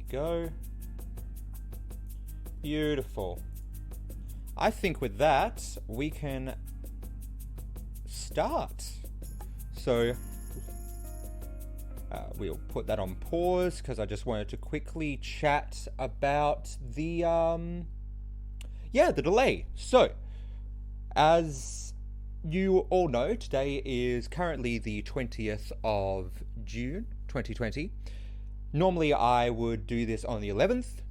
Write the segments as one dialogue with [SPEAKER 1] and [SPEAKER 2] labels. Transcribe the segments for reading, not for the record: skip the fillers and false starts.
[SPEAKER 1] go. Beautiful. I think with that, we can start. So, we'll put that on pause because I just wanted to quickly chat about the delay. So, as you all know, today is currently the 20th of June, 2020. Normally I would do this on the 11th.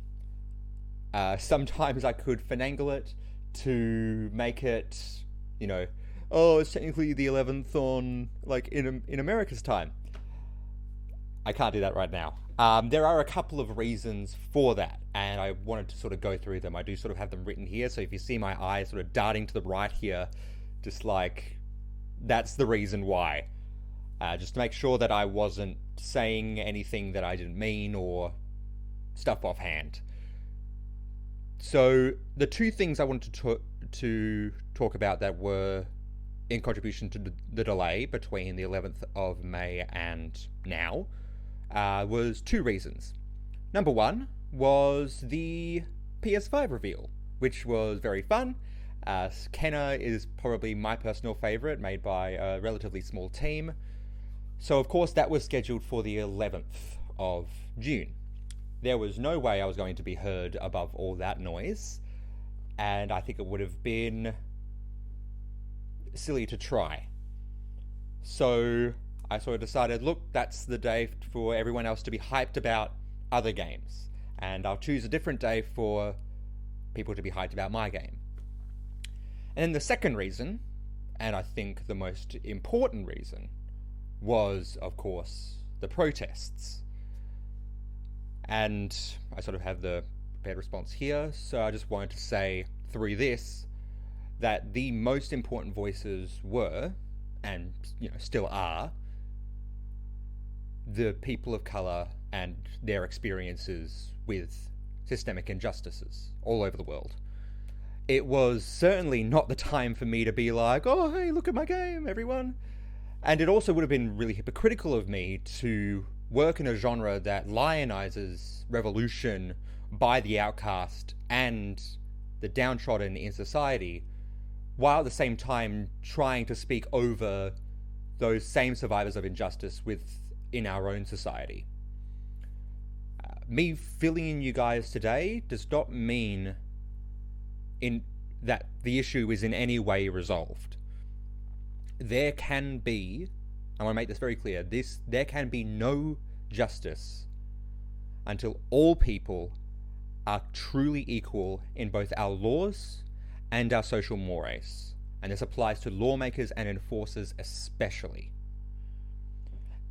[SPEAKER 1] Sometimes I could finagle it to make it, it's technically the 11th on, in America's time. I can't do that right now. There are a couple of reasons for that, and I wanted to sort of go through them. I do sort of have them written here, so if you see my eyes sort of darting to the right here, that's the reason why. Just to make sure that I wasn't saying anything that I didn't mean or stuff offhand. So the two things I wanted to talk about that were in contribution to the delay between the 11th of May and now was two reasons. Number one was the PS5 reveal, which was very fun. Kenna is probably my personal favorite, made by a relatively small team. So of course that was scheduled for the 11th of June. There was no way I was going to be heard above all that noise, and I think it would have been silly to try. So I sort of decided, look, that's the day for everyone else to be hyped about other games, and I'll choose a different day for people to be hyped about my game. And then the second reason, and I think the most important reason, was, of course, the protests. And I sort of have the prepared response here, so I just wanted to say through this that the most important voices were, and still are, the people of colour and their experiences with systemic injustices all over the world. It was certainly not the time for me to be like, oh, hey, look at my game, everyone. And it also would have been really hypocritical of me to work in a genre that lionizes revolution by the outcast and the downtrodden in society, while at the same time trying to speak over those same survivors of injustice within our own society. Me filling in you guys today does not mean that the issue is in any way resolved. There can be, I want to make this very clear, there can be no justice until all people are truly equal in both our laws and our social mores. And this applies to lawmakers and enforcers especially.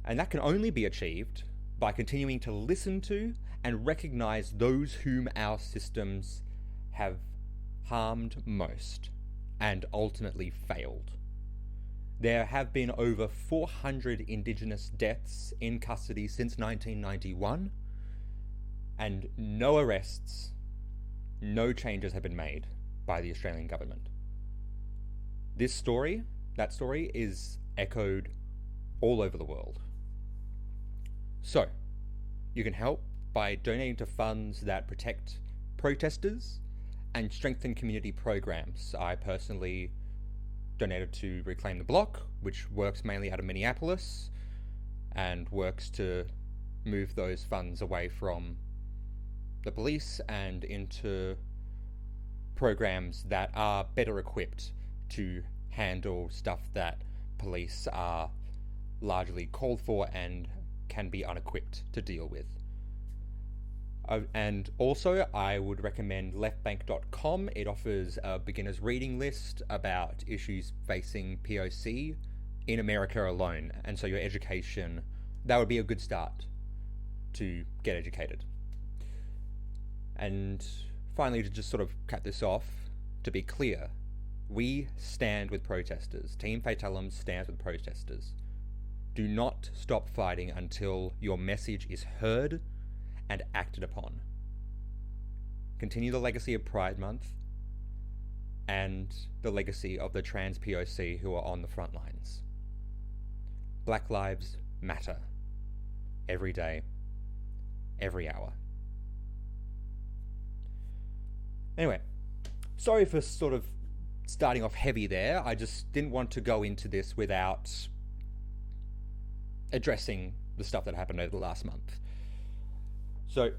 [SPEAKER 1] And that can only be achieved by continuing to listen to and recognize those whom our systems have harmed most and ultimately failed. There have been over 400 Indigenous deaths in custody since 1991, and no arrests, no changes have been made by the Australian government. That story is echoed all over the world. So, you can help by donating to funds that protect protesters and strengthen community programs. I personally donated to Reclaim the Block, which works mainly out of Minneapolis and works to move those funds away from the police and into programs that are better equipped to handle stuff that police are largely called for and can be unequipped to deal with. And also, I would recommend leftbank.com. It offers a beginner's reading list about issues facing POC in America alone. And so your education, that would be a good start to get educated. And finally, to just sort of cut this off, to be clear, we stand with protesters. Team Fatalem stands with protesters. Do not stop fighting until your message is heard and acted upon. Continue the legacy of Pride Month and the legacy of the trans POC who are on the front lines. Black lives matter. Every day, every hour. Anyway, sorry for sort of starting off heavy there. I just didn't want to go into this without addressing the stuff that happened over the last month. So,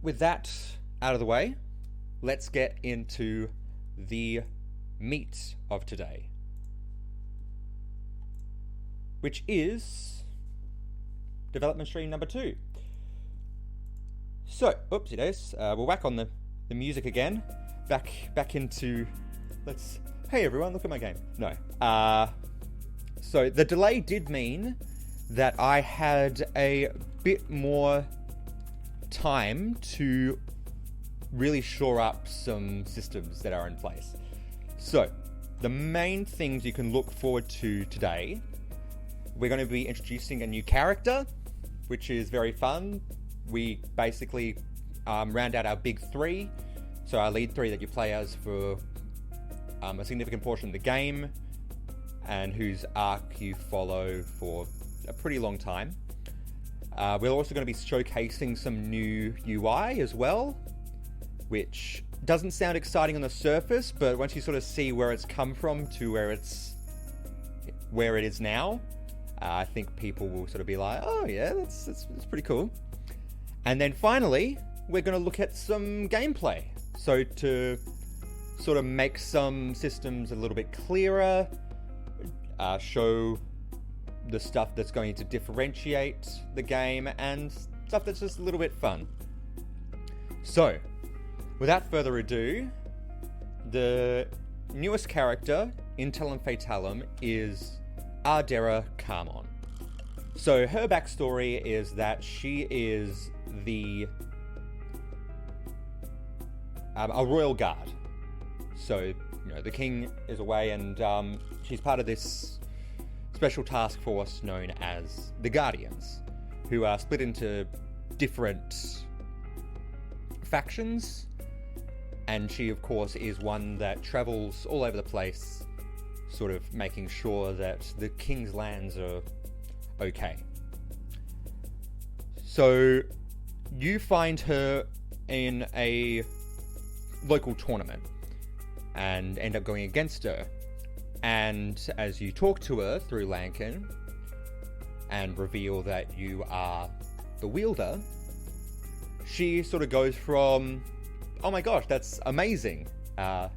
[SPEAKER 1] with that out of the way, let's get into the meat of today, which is development stream number 2. So, oopsie days, we're back on the music again. Back into, hey everyone, look at my game. No. So the delay did mean that I had a bit more time to really shore up some systems that are in place. So, the main things you can look forward to today, we're going to be introducing a new character, which is very fun. We basically round out our big 3. So our lead 3 that you play as for a significant portion of the game, and whose arc you follow for a pretty long time. We're also going to be showcasing some new UI as well, which doesn't sound exciting on the surface, but once you sort of see where it's come from to where it is now, I think people will sort of be like, oh yeah, that's pretty cool. And then finally, we're going to look at some gameplay. So to sort of make some systems a little bit clearer, show the stuff that's going to differentiate the game, and stuff that's just a little bit fun. So, without further ado, the newest character in TELUM FATALEM is Ardera Carmon. So her backstory is that she is a royal guard. So, the king is away, and she's part of this special task force known as the Guardians, who are split into different factions, and she, of course, is one that travels all over the place, sort of making sure that the king's lands are okay. So, you find her in a local tournament and end up going against her. And as you talk to her through Lankin and reveal that you are the wielder, she sort of goes from, oh my gosh, that's amazing, to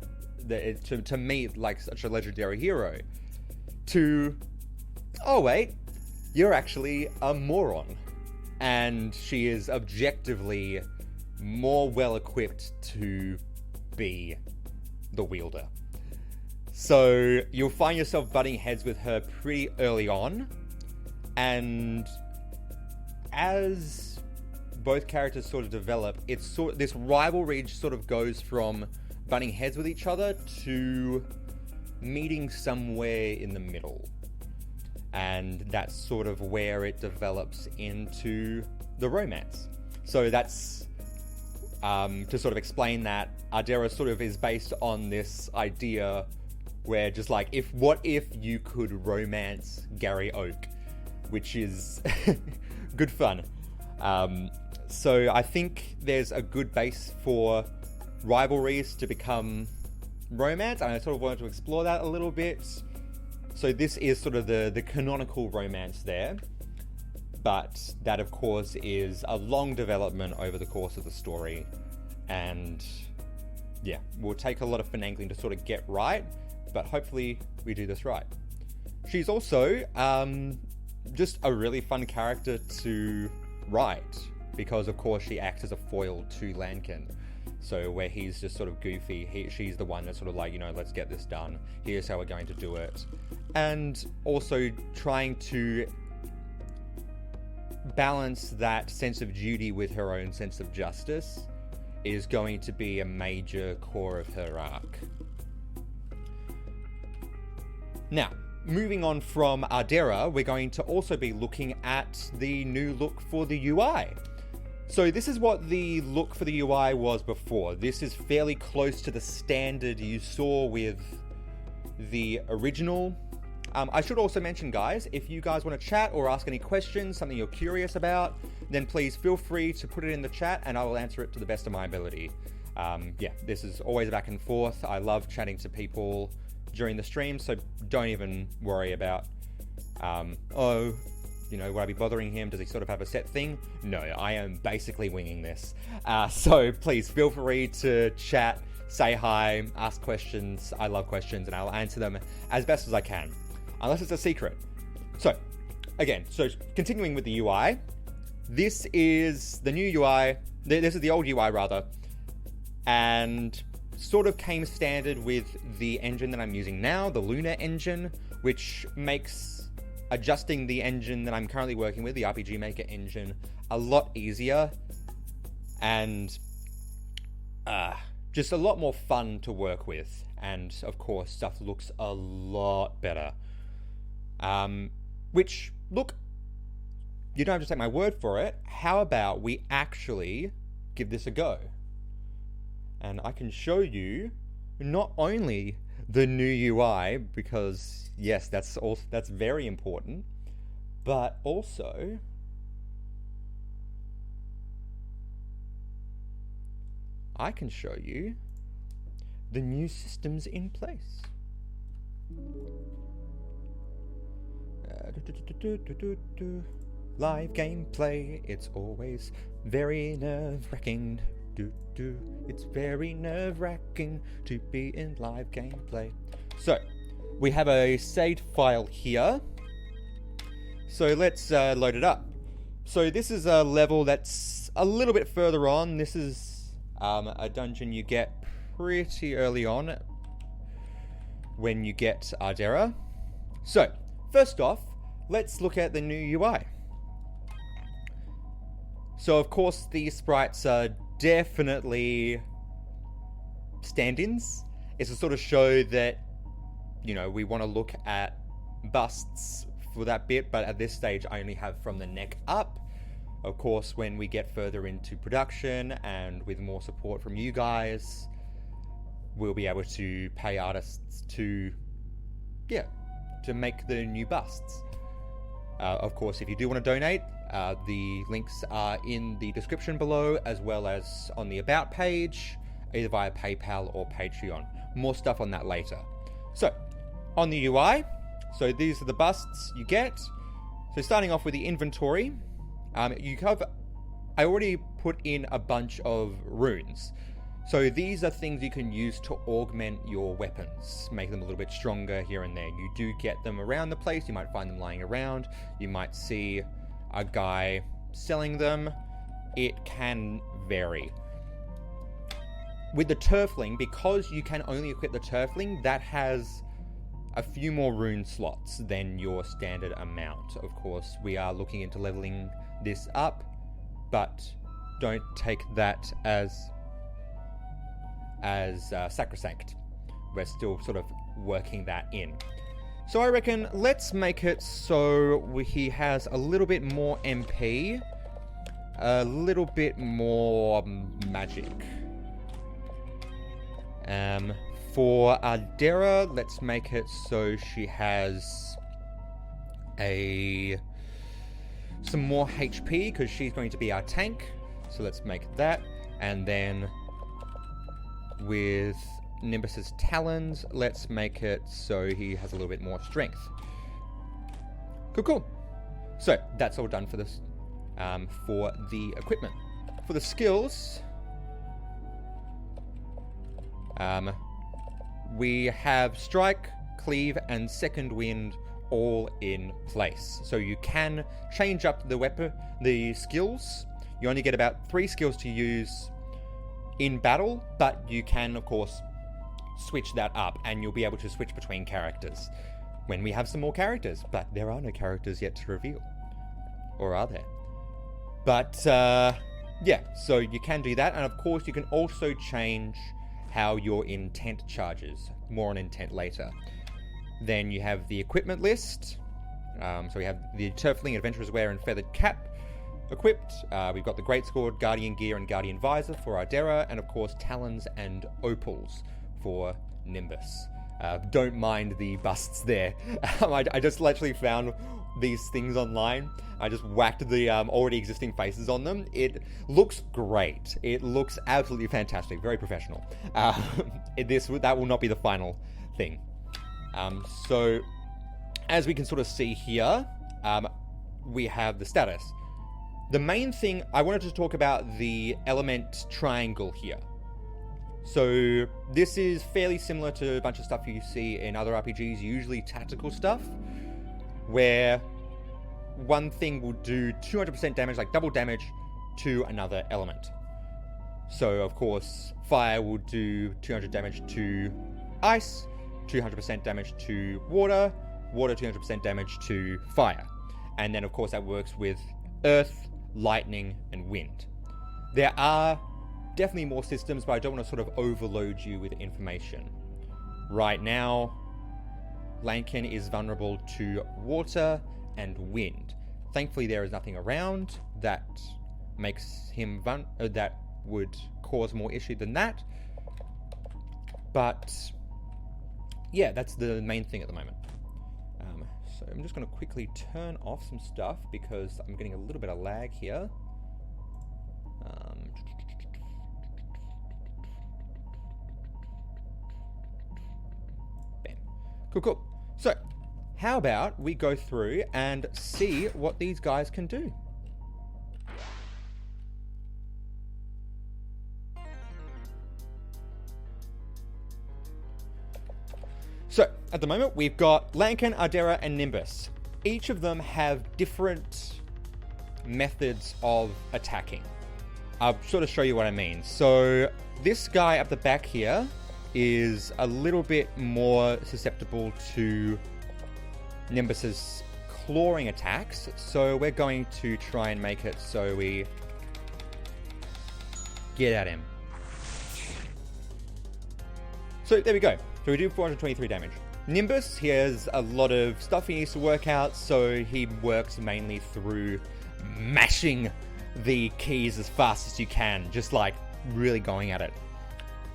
[SPEAKER 1] meet like such a legendary hero, to, oh wait, you're actually a moron. And she is objectively more well equipped to be the wielder. So you'll find yourself butting heads with her pretty early on, and as both characters sort of develop, this rivalry sort of goes from butting heads with each other to meeting somewhere in the middle. And that's sort of where it develops into the romance. So that's to sort of explain that Ardera sort of is based on this idea where just like, what if you could romance Gary Oak, which is good fun. So I think there's a good base for rivalries to become romance, and I sort of wanted to explore that a little bit. So this is sort of the canonical romance there, but that of course is a long development over the course of the story, and yeah, will take a lot of finagling to sort of get right, but hopefully we do this right. She's also just a really fun character to write, because of course she acts as a foil to Lankin. So where he's just sort of goofy, she's the one that's sort of like, let's get this done. Here's how we're going to do it. And also trying to balance that sense of duty with her own sense of justice is going to be a major core of her arc. Now, moving on from Ardera, we're going to also be looking at the new look for the UI. So this is what the look for the UI was before. This is fairly close to the standard you saw with the original. I should also mention, guys, if you guys want to chat or ask any questions, something you're curious about, then please feel free to put it in the chat and I will answer it to the best of my ability. Yeah, this is always back and forth. I love chatting to people during the stream, so don't even worry about, would I be bothering him? Does he sort of have a set thing? No, I am basically winging this. So please feel free to chat, say hi, ask questions. I love questions, and I'll answer them as best as I can, unless it's a secret. So, again, continuing with the UI, this is the new UI. This is the old UI, rather, and sort of came standard with the engine that I'm using now, the Luna engine, which makes adjusting the engine that I'm currently working with, the RPG Maker engine, a lot easier and just a lot more fun to work with. And of course, stuff looks a lot better. Which, look, you don't have to take my word for it. How about we actually give this a go? And I can show you not only the new UI, because yes, that's very important, but also I can show you the new systems in place. Live gameplay, it's always very nerve-wracking. It's very nerve-wracking to be in live gameplay. So, we have a saved file here. So let's load it up. So this is a level that's a little bit further on. This is a dungeon you get pretty early on when you get Ardera. So, first off, let's look at the new UI. So, of course, these sprites are definitely stand-ins. It's to sort of show that, we want to look at busts for that bit, but at this stage I only have from the neck up. Of course, when we get further into production and with more support from you guys, we'll be able to pay artists to make the new busts. Of course, if you do want to donate, the links are in the description below, as well as on the About page, either via PayPal or Patreon. More stuff on that later. So, on the UI, so these are the busts you get. So starting off with the inventory, I already put in a bunch of runes. So these are things you can use to augment your weapons, make them a little bit stronger here and there. You do get them around the place. You might find them lying around. You might see a guy selling them. It can vary. With the Turfling, because you can only equip the Turfling, that has a few more rune slots than your standard amount. Of course, we are looking into leveling this up, but don't take that as sacrosanct. We're still sort of working that in. So I reckon let's make it so he has a little bit more MP, a little bit more magic. For Ardera, let's make it so she has some more HP, because she's going to be our tank. So let's make that. And then with Nimbus's talons, let's make it so he has a little bit more strength. Cool. So that's all done for this, for the equipment. For the skills, we have strike, cleave, and second wind all in place. So you can change up the skills. You only get about 3 skills to use in battle, but you can, of course, switch that up, and you'll be able to switch between characters when we have some more characters. But there are no characters yet to reveal. Or are there? But, yeah, so you can do that. And, of course, you can also change how your intent charges. More on intent later. Then you have the equipment list. So we have the Turfling, Adventurer's Wear, and Feathered Cap equipped. We've got the Greatsword, Guardian Gear, and Guardian Visor for Ardera, and of course Talons and Opals for Nimbus. Don't mind the busts there. I just literally found these things online. I just whacked the already existing faces on them. It looks great. It looks absolutely fantastic. Very professional. That will not be the final thing. So, as we can sort of see here, we have the status. The main thing, I wanted to talk about the element triangle here. So this is fairly similar to a bunch of stuff you see in other RPGs, usually tactical stuff, where one thing will do 200% damage, like double damage, to another element. So of course, fire will do 200 damage to ice, 200% damage to water, water 200% damage to fire. And then of course that works with earth, lightning, and wind. There are definitely more systems, but I don't want to sort of overload you with information. Right now, Lankin is vulnerable to water and wind. Thankfully, there is nothing around that makes him that would cause more issue than that. But yeah, that's the main thing at the moment. So I'm just going to quickly turn off some stuff because I'm getting a little bit of lag here. Bam. Cool. So, how about we go through and see what these guys can do? So, at the moment, we've got Lankin, Ardera, and Nimbus. Each of them have different methods of attacking. I'll sort of show you what I mean. So, this guy up the back here is a little bit more susceptible to Nimbus's clawing attacks. So, we're going to try and make it so we get at him. So, there we go. So we do 423 damage. Nimbus, he has a lot of stuff he needs to work out, so he works mainly through mashing the keys as fast as you can, just like really going at it.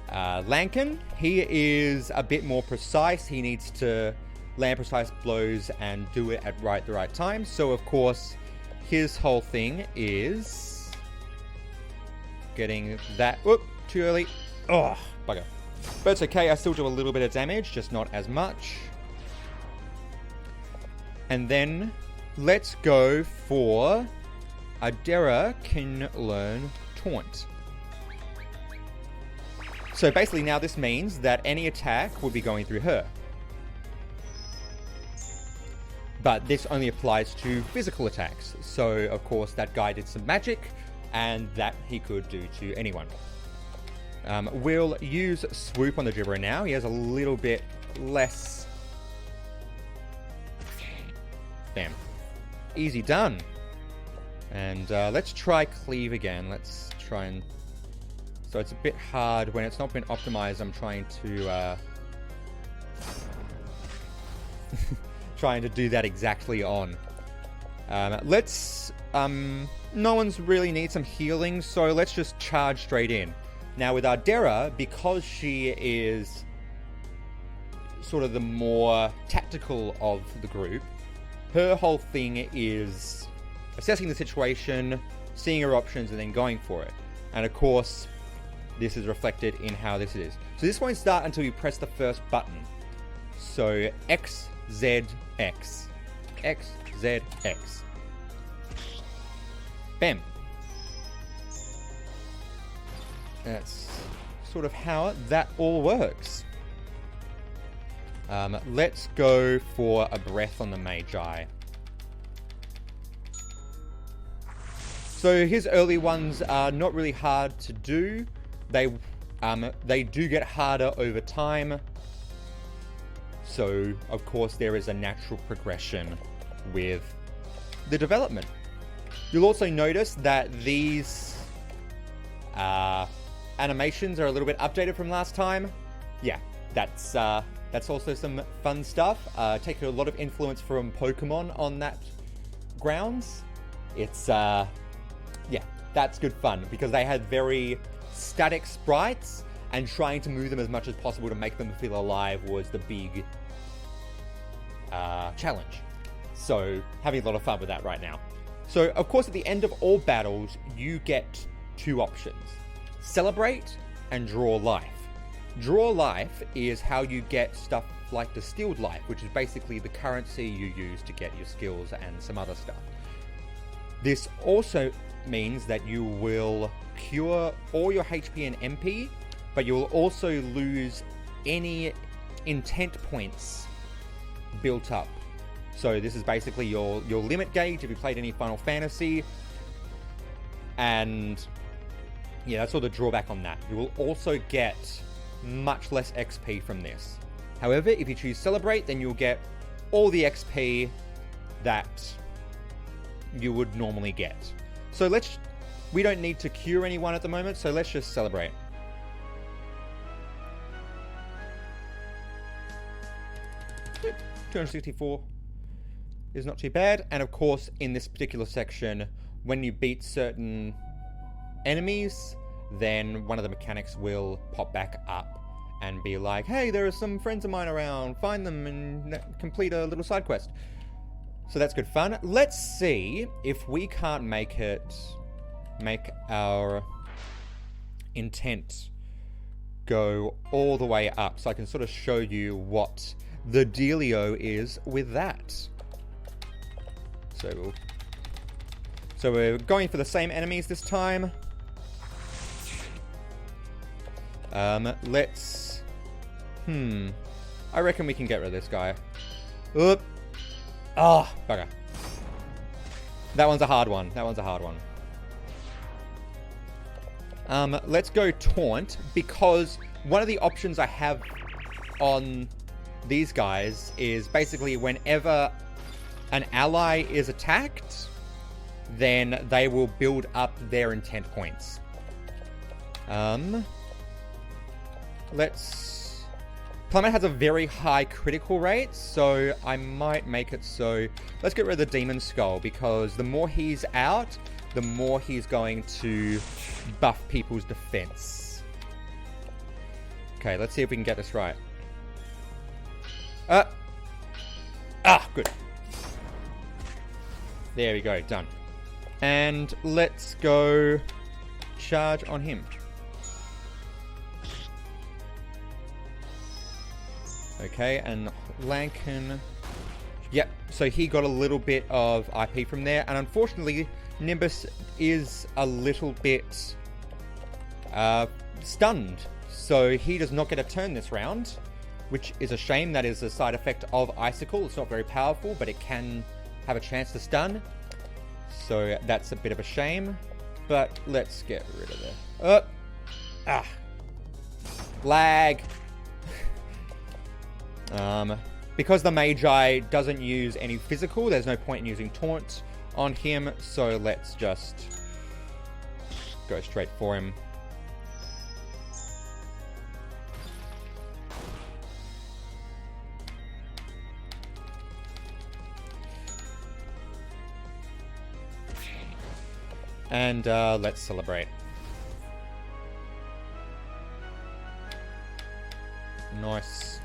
[SPEAKER 1] Lankin, he is a bit more precise. He needs to land precise blows and do it at the right time. So of course, his whole thing is getting that. Whoop, too early. Oh, bugger. But it's okay, I still do a little bit of damage, just not as much. And then, let's go for Ardera can learn Taunt. So basically now this means that any attack will be going through her. But this only applies to physical attacks. So of course that guy did some magic, and that he could do to anyone. We'll use Swoop on the Gibberer now. He has a little bit less. Bam. Easy done. And let's try Cleave again. Let's try and... So it's a bit hard when it's not been optimized. I'm trying to... trying to do that exactly on. Let's... no one's really needs some healing, so let's just charge straight in. Now with Ardera, because she is sort of the more tactical of the group, her whole thing is assessing the situation, seeing her options, and then going for it. And of course, this is reflected in how this is. So this won't start until you press the first button. So X, Z, X. X, Z, X. Bam. That's sort of how that all works. Let's go for a breath on the Magi. So his early ones are not really hard to do. They do get harder over time. So of course there is a natural progression with the development. You'll also notice that these animations are a little bit updated from last time. Yeah, that's also some fun stuff. Take a lot of influence from Pokemon on that grounds. It's yeah, that's good fun because they had very static sprites, and trying to move them as much as possible to make them feel alive was the big challenge. So, having a lot of fun with that right now. So, of course, at the end of all battles, you get 2 options. Celebrate and draw life. Draw life is how you get stuff like distilled life, which is basically the currency you use to get your skills and some other stuff. This also means that you will cure all your HP and MP, but you will also lose any intent points built up. So this is basically your limit gauge if you played any Final Fantasy. And yeah, that's all the drawback on that. You will also get much less XP from this. However, if you choose Celebrate, then you'll get all the XP that you would normally get. So we don't need to cure anyone at the moment, so let's just Celebrate. Yep, 264 is not too bad. And of course, in this particular section, when you beat certain enemies, then one of the mechanics will pop back up and be like, hey, there are some friends of mine around, find them and complete a little side quest. So that's good fun. Let's see if we can't make our intent go all the way up, so I can sort of show you what the dealio is with that. So we're going for the same enemies this time. Let's... I reckon we can get rid of this guy. Oop. Oh, bugger. That one's a hard one. Let's go Taunt, because one of the options I have on these guys is basically whenever an ally is attacked, then they will build up their intent points. Plummet has a very high critical rate, so I might make it so... Let's get rid of the Demon Skull, because the more he's out, the more he's going to buff people's defense. Okay, let's see if we can get this right. Good. There we go, done. And let's go charge on him. Okay, and Lankin... Yep, so he got a little bit of IP from there, and unfortunately, Nimbus is a little bit stunned, so he does not get a turn this round, which is a shame. That is a side effect of Icicle. It's not very powerful, but it can have a chance to stun, so that's a bit of a shame, but let's get rid of it. Lag. Because the Magi doesn't use any physical, there's no point in using Taunt on him, so let's just go straight for him. And let's Celebrate. Nice.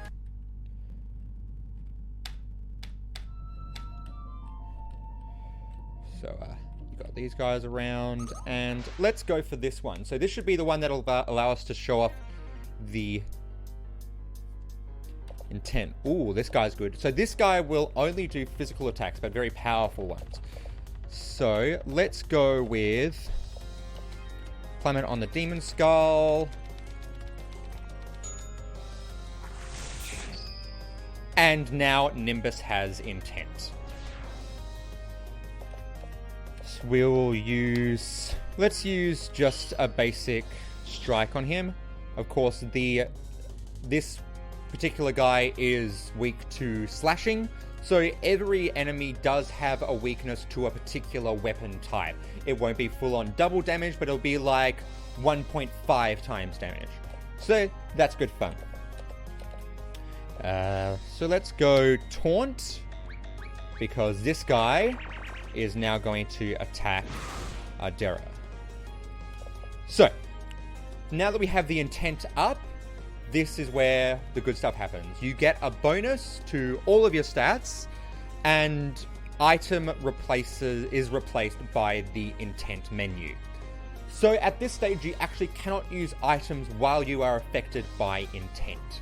[SPEAKER 1] So, you got these guys around, and let's go for this one. So this should be the one that'll allow us to show off the intent. Ooh, this guy's good. So this guy will only do physical attacks, but very powerful ones. So let's go with Clement on the Demon Skull. And now Nimbus has intent. We'll use... Let's use just a basic strike on him. Of course, this particular guy is weak to slashing, so every enemy does have a weakness to a particular weapon type. It won't be full-on double damage, but it'll be like 1.5 times damage. So that's good fun. So let's go Taunt, because this guy is now going to attack Dara. So, now that we have the intent up, this is where the good stuff happens. You get a bonus to all of your stats, and item is replaced by the intent menu. So at this stage, you actually cannot use items while you are affected by intent.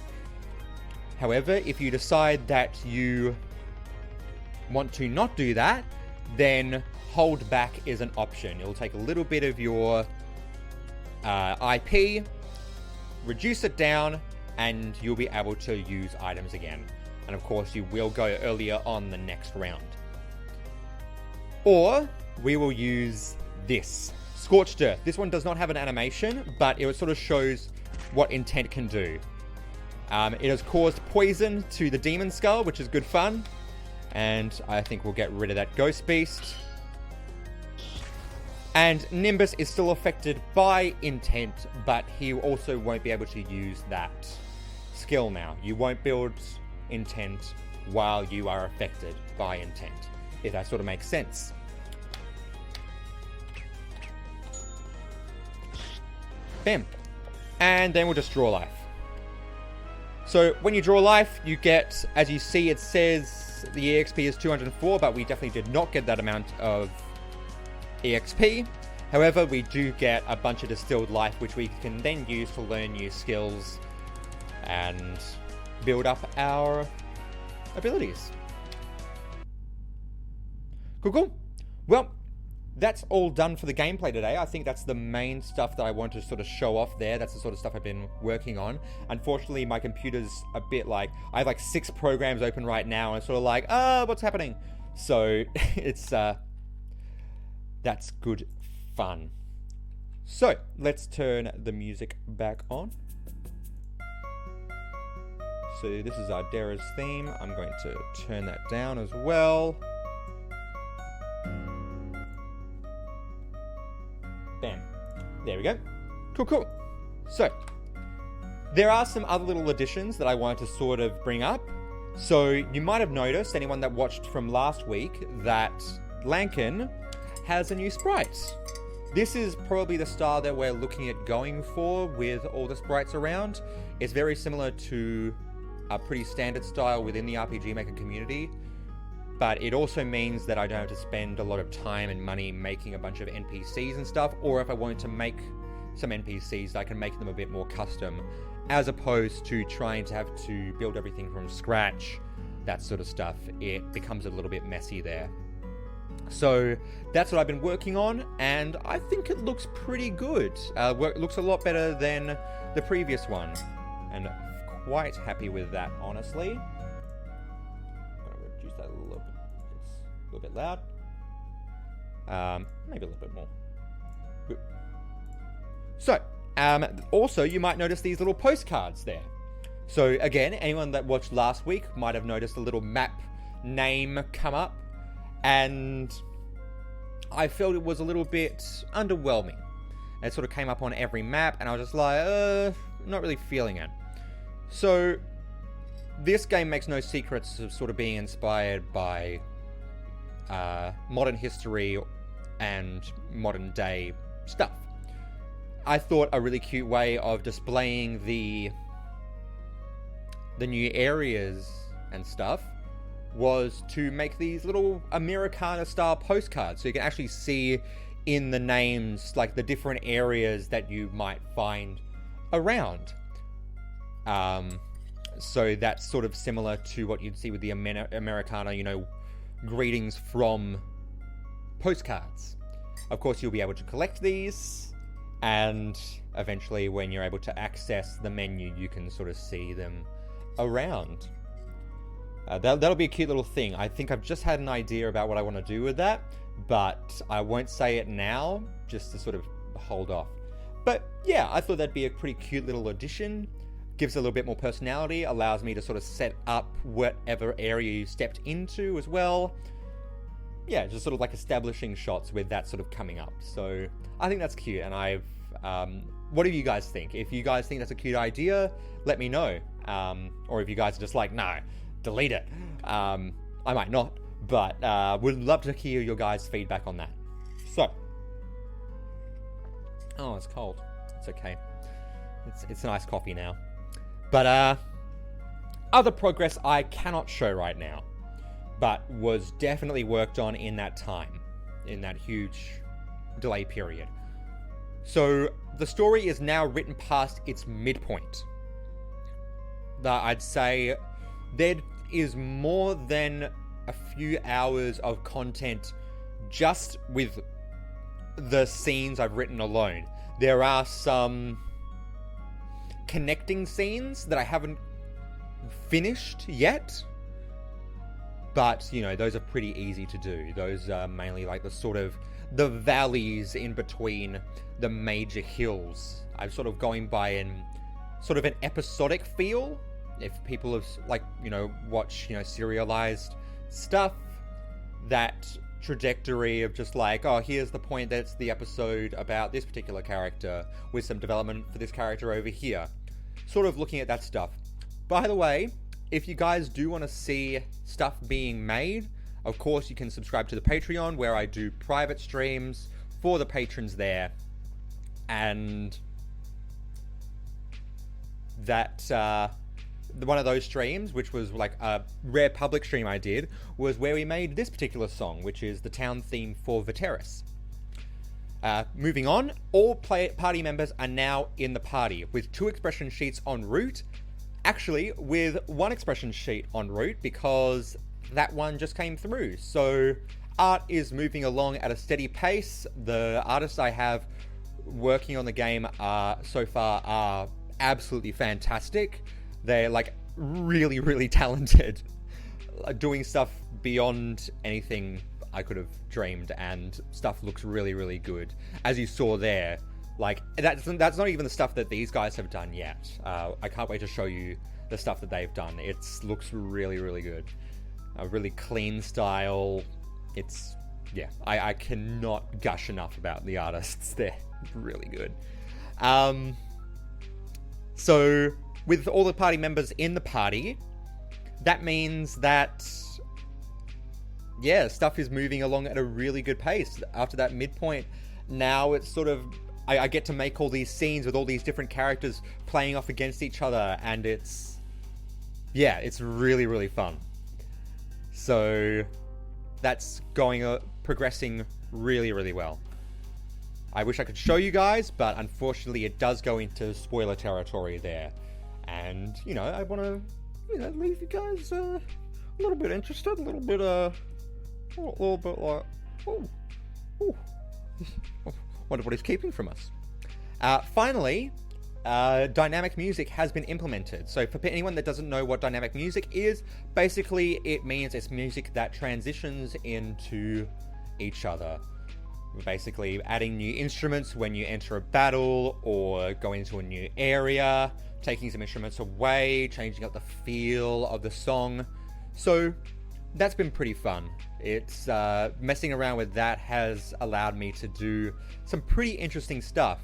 [SPEAKER 1] However, if you decide that you want to not do that, then hold back is an option. It'll take a little bit of your IP, reduce it down, and you'll be able to use items again. And of course, you will go earlier on the next round. Or we will use this. Scorched Earth. This one does not have an animation, but it sort of shows what intent can do. It has caused poison to the Demon Skull, which is good fun. And I think we'll get rid of that Ghost Beast. And Nimbus is still affected by intent, but he also won't be able to use that skill now. You won't build intent while you are affected by intent, if that sort of makes sense. Bam. And then we'll just draw life. So when you draw life, you get, as you see, it says the EXP is 204, but we definitely did not get that amount of EXP. However, we do get a bunch of distilled life, which we can then use to learn new skills and build up our abilities. Cool. Well, that's all done for the gameplay today. I think that's the main stuff that I want to sort of show off there. That's the sort of stuff I've been working on. Unfortunately, my computer's a bit like, I have like 6 programs open right now, and it's sort of like, what's happening? So it's, that's good fun. So let's turn the music back on. So this is our Dara's theme. I'm going to turn that down as well. Bam. There we go. Cool. So, there are some other little additions that I wanted to sort of bring up. So, you might have noticed, anyone that watched from last week, that Lankin has a new sprite. This is probably the style that we're looking at going for with all the sprites around. It's very similar to a pretty standard style within the RPG Maker community. But it also means that I don't have to spend a lot of time and money making a bunch of NPCs and stuff. Or if I wanted to make some NPCs, I can make them a bit more custom, as opposed to trying to have to build everything from scratch, that sort of stuff. It becomes a little bit messy there. So that's what I've been working on, and I think it looks pretty good. It looks a lot better than the previous one, and quite happy with that, honestly. That a little bit. It's a little bit loud. Maybe a little bit more. So, also you might notice these little postcards there. So again, anyone that watched last week might have noticed a little map name come up, and I felt it was a little bit underwhelming. It sort of came up on every map, and I was just like, not really feeling it. So this game makes no secrets of sort of being inspired by modern history and modern day stuff. I thought a really cute way of displaying the new areas and stuff was to make these little Americana style postcards, so you can actually see in the names like the different areas that you might find around. So that's sort of similar to what you'd see with the Americana, greetings from postcards. Of course, you'll be able to collect these, and eventually when you're able to access the menu, you can sort of see them around. That'll be a cute little thing. I think I've just had an idea about what I want to do with that, but I won't say it now, just to sort of hold off. But yeah, I thought that'd be a pretty cute little addition. Gives a little bit more personality, allows me to sort of set up whatever area you stepped into as well. Yeah, just sort of like establishing shots with that sort of coming up. So I think that's cute, and what do you guys think? If you guys think that's a cute idea, let me know. Or if you guys are just like, no, delete it. I might not, but would love to hear your guys' feedback on that. So, oh, it's cold. It's okay. It's a nice coffee now. But other progress I cannot show right now, but was definitely worked on in that time, in that huge delay period. So the story is now written past its midpoint. I'd say there is more than a few hours of content just with the scenes I've written alone. There are some connecting scenes that I haven't finished yet, but you know, those are pretty easy to do. Those are mainly like the valleys in between the major hills. I'm sort of going by an episodic feel. If people have watch serialized stuff, that trajectory of just like, oh, here's the point, that's the episode about this particular character with some development for this character over here. Sort of looking at that stuff. By the way, if you guys do want to see stuff being made, of course you can subscribe to the Patreon, where I do private streams for the patrons there. And that one of those streams, which was like a rare public stream I did, was where we made this particular song, which is the town theme for Veteris. Moving on, all party members are now in the party, with 2 expression sheets en route. Actually, with 1 expression sheet en route, because that one just came through. So art is moving along at a steady pace. The artists I have working on the game so far are absolutely fantastic. They're like really, really talented, doing stuff beyond anything I could have dreamed, and stuff looks really, really good. As you saw there, like that's not even the stuff that these guys have done yet. I can't wait to show you the stuff that they've done. It looks really, really good. A really clean style. I cannot gush enough about the artists. They're really good. So with all the party members in the party, that means that, yeah, stuff is moving along at a really good pace. After that midpoint, now it's sort of, I get to make all these scenes with all these different characters playing off against each other, and it's really, really fun. So that's progressing really, really well. I wish I could show you guys, but unfortunately it does go into spoiler territory there. And, I want to, leave you guys a little bit interested, a little bit like, wonder what he's keeping from us. Finally, dynamic music has been implemented. So for anyone that doesn't know what dynamic music is, basically it means it's music that transitions into each other. Basically adding new instruments when you enter a battle or go into a new area, taking some instruments away, changing up the feel of the song. So that's been pretty fun. It's messing around with that has allowed me to do some pretty interesting stuff.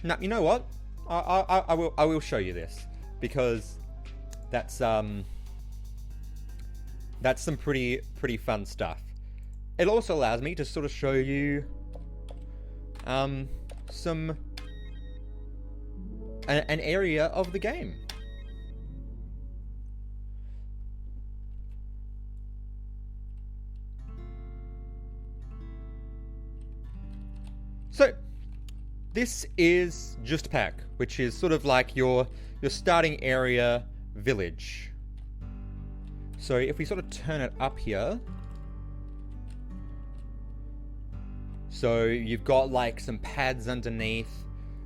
[SPEAKER 1] Now, you know what? I will show you this, because that's some pretty fun stuff. It also allows me to sort of show you an area of the game. So this is Just Pack, which is sort of like your starting area village. So if we sort of turn it up here, so you've got like some pads underneath,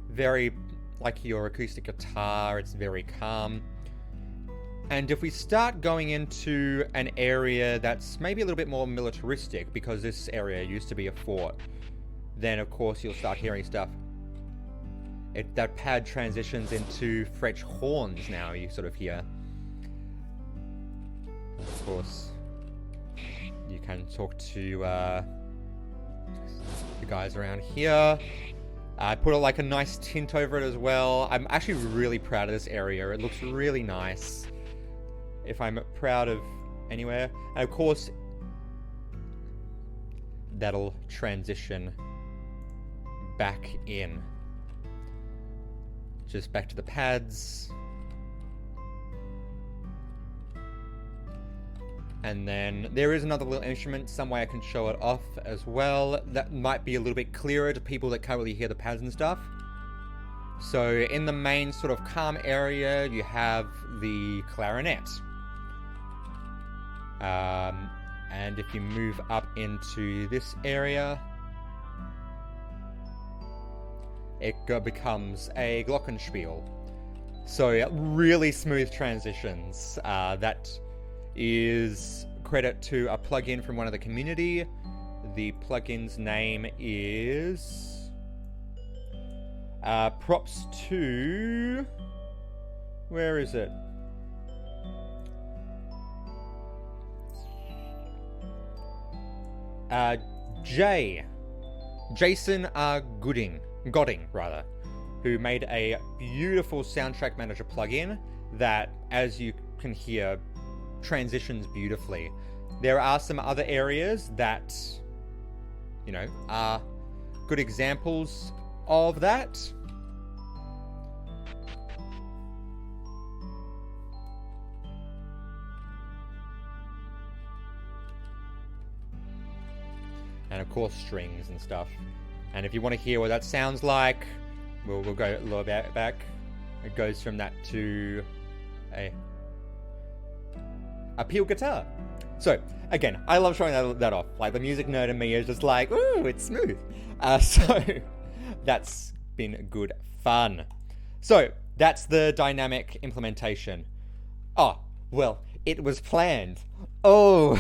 [SPEAKER 1] very like your acoustic guitar, it's very calm. And if we start going into an area that's maybe a little bit more militaristic, because this area used to be a fort, then of course you'll start hearing stuff. That pad transitions into French horns now, you sort of hear. Of course, you can talk to the guys around here. I put like a nice tint over it as well. I'm actually really proud of this area. It looks really nice. If I'm proud of anywhere. And of course, that'll transition back in Just back to the pads. And then there is another little instrument, some way I can show it off as well. That might be a little bit clearer to people that can't really hear the pads and stuff. So in the main sort of calm area, you have the clarinet. And if you move up into this area, it becomes a glockenspiel. So really smooth transitions. That is credit to a plugin from one of the community. The plugin's name is props to, where is it? Jason Godding, who made a beautiful soundtrack manager plugin that, as you can hear, transitions beautifully. There are some other areas that, you know, are good examples of that. And of course strings and stuff. And if you want to hear what that sounds like, we'll go a little bit back. It goes from that to a peel guitar. So again, I love showing that off. Like, the music nerd in me is just like, ooh, it's smooth. So that's been good fun. So that's the dynamic implementation. Oh, well, it was planned. Oh.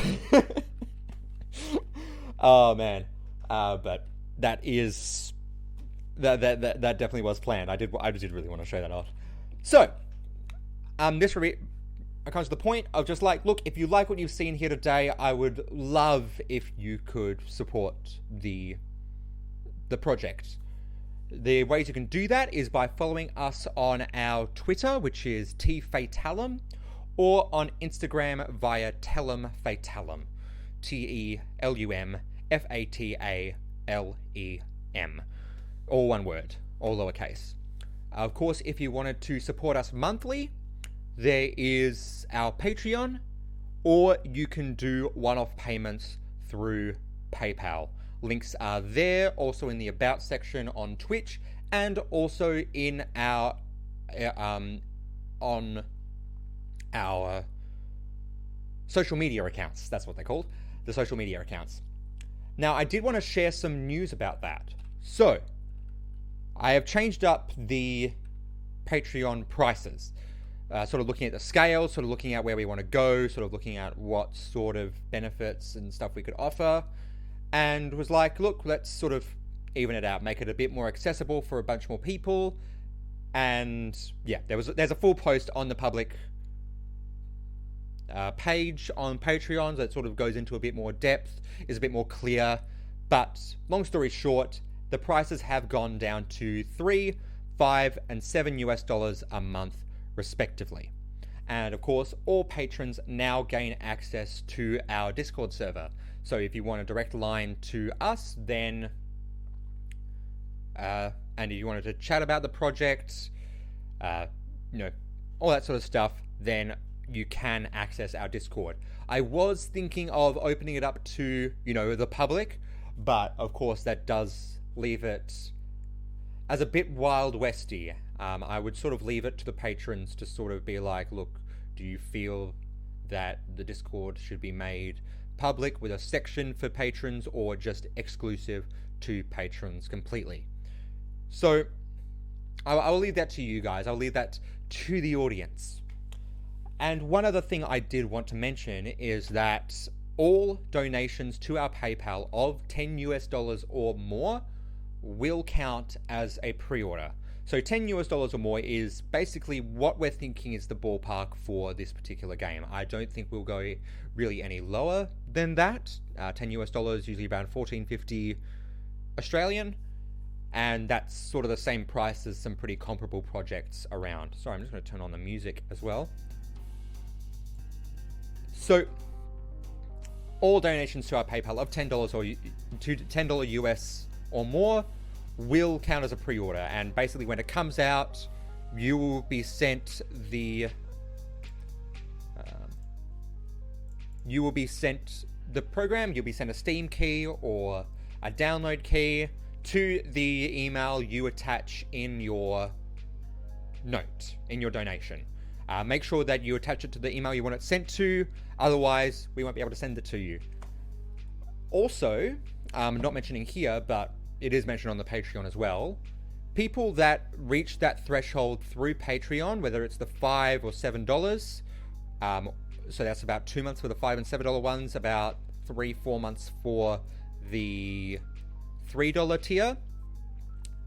[SPEAKER 1] Oh man. But that is that definitely was planned. I did really want to show that off. So this comes to the point of just like, look, if you like what you've seen here today, I would love if you could support the project. The ways you can do that is by following us on our Twitter, which is Team Fatalem, or on Instagram via TELUM FATALEM. TELUM FATALEM. All one word, all lowercase. Of course, if you wanted to support us monthly, there is our Patreon, or you can do one-off payments through PayPal. Links are there, also in the About section on Twitch, and also in our on our social media accounts. That's what they're called, the social media accounts. Now, I did want to share some news about that. So, I have changed up the Patreon prices. Sort of looking at the scale, sort of looking at where we want to go, sort of looking at what sort of benefits and stuff we could offer, and was like, look, let's sort of even it out, make it a bit more accessible for a bunch more people. And yeah, there's a full post on the public page on Patreon that sort of goes into a bit more depth, is a bit more clear. But long story short, the prices have gone down to $3, $5, and $7 a month, respectively. And of course, all patrons now gain access to our Discord server. So if you want a direct line to us, then and if you wanted to chat about the project, you know, all that sort of stuff, then you can access our Discord. I was thinking of opening it up to, you know, the public, but of course that does leave it as a bit Wild Westy. I would sort of leave it to the patrons to sort of be like, look, do you feel that the Discord should be made public with a section for patrons, or just exclusive to patrons completely? So I'll leave that to you guys. I'll leave that to the audience. And one other thing I did want to mention is that all donations to our PayPal of $10 or more will count as a pre-order. So $10 or more is basically what we're thinking is the ballpark for this particular game. I don't think we'll go really any lower than that. $10 usually around $14.50 Australian, and that's sort of the same price as some pretty comparable projects around. Sorry, I'm just going to turn on the music as well. So all donations to our PayPal of $10 or to $10 US or more will count as a pre-order, and basically when it comes out, you will be sent the program. You'll be sent a Steam key or a download key to the email you attach in your note, in your donation. Make sure that you attach it to the email you want it sent to, otherwise we won't be able to send it to you. Also, not mentioning here, but it is mentioned on the Patreon as well, people that reach that threshold through Patreon, whether it's the $5 or $7, so that's about 2 months for the $5 and $7 ones, about 3-4 months for the $3 tier,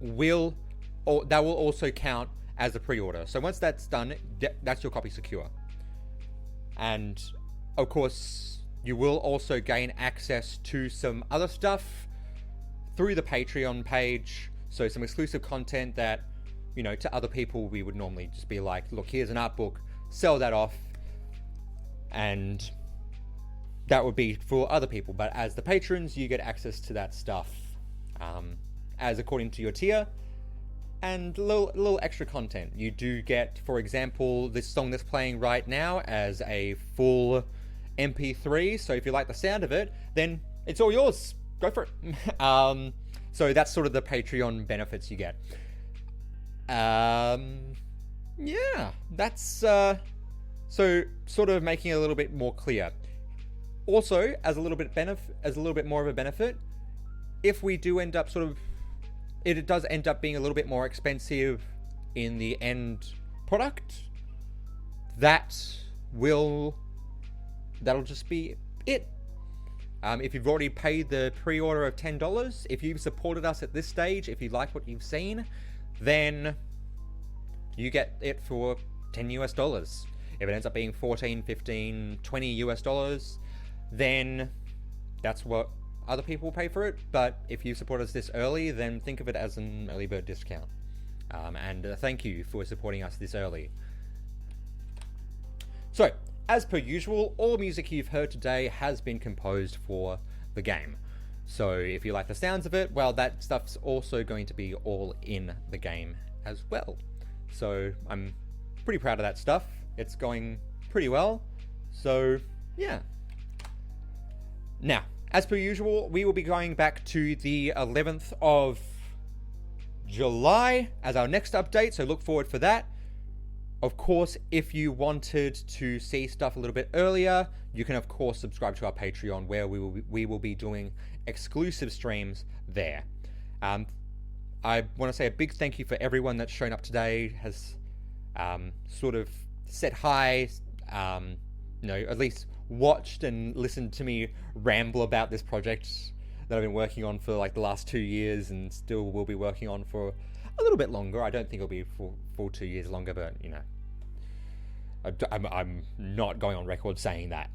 [SPEAKER 1] that will also count as a pre-order. So once that's done, that's your copy secure. And of course, you will also gain access to some other stuff through the Patreon page. So some exclusive content that, you know, to other people we would normally just be like, look, here's an art book, sell that off. And that would be for other people. But as the patrons, you get access to that stuff as according to your tier. And little extra content. You do get, for example, this song that's playing right now as a full MP3. So if you like the sound of it, then it's all yours. Go for it. So that's sort of the Patreon benefits you get. Yeah, that's so sort of making it a little bit more clear. Also, as a little bit more of a benefit, if we do end up it does end up being a little bit more expensive in the end product, that'll just be it. If you've already paid the pre-order of $10, if you've supported us at this stage, if you like what you've seen, then you get it for $10 US. If it ends up being $14, $15, $20 US, then that's what other people pay for it. But if you support us this early, then think of it as an early bird discount. And thank you for supporting us this early. So, as per usual, all music you've heard today has been composed for the game. So if you like the sounds of it, well, that stuff's also going to be all in the game as well. So I'm pretty proud of that stuff. It's going pretty well. So yeah. Now, as per usual, we will be going back to the 11th of July as our next update, so look forward for that. Of course, if you wanted to see stuff a little bit earlier, you can of course subscribe to our Patreon, where we will be doing exclusive streams there. I want to say a big thank you for everyone that's shown up today, has sort of said hi, at least watched and listened to me ramble about this project that I've been working on for like the last 2 years and still will be working on for a little bit longer. I don't think it'll be full 2 years longer, but you know, I'm not going on record saying that.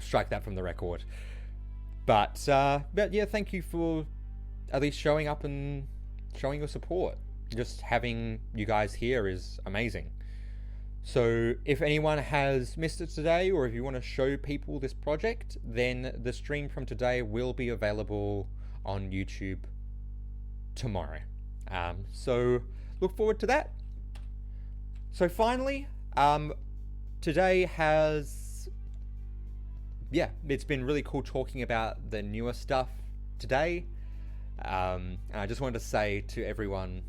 [SPEAKER 1] Strike that from the record. But yeah, thank you for at least showing up and showing your support. Just having you guys here is amazing. So if anyone has missed it today, or if you want to show people this project, then the stream from today will be available on YouTube tomorrow. So look forward to that. So finally, today it's been really cool talking about the newer stuff today. And I just wanted to say to everyone,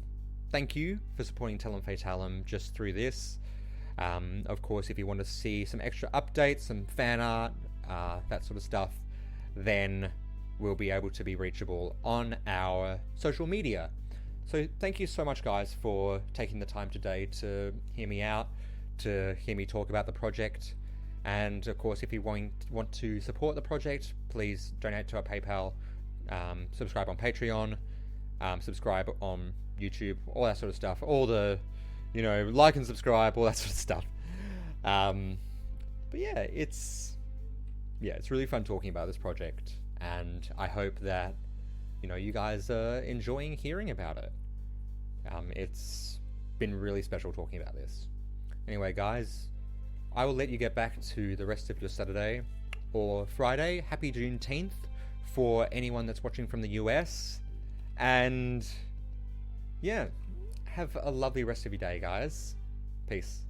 [SPEAKER 1] thank you for supporting TELUM FATALEM just through this. Of course, if you want to see some extra updates, some fan art, that sort of stuff, then we'll be able to be reachable on our social media. So thank you so much, guys, for taking the time today to hear me out, to hear me talk about the project. And of course, if you want to support the project, please donate to our PayPal, subscribe on Patreon, subscribe on YouTube, all that sort of stuff. All the, like and subscribe, all that sort of stuff. But yeah, it's really fun talking about this project, and I hope that you guys are enjoying hearing about it. It's been really special talking about this. Anyway, guys, I will let you get back to the rest of your Saturday or Friday. Happy Juneteenth for anyone that's watching from the US, and yeah, Have a lovely rest of your day, guys. Peace.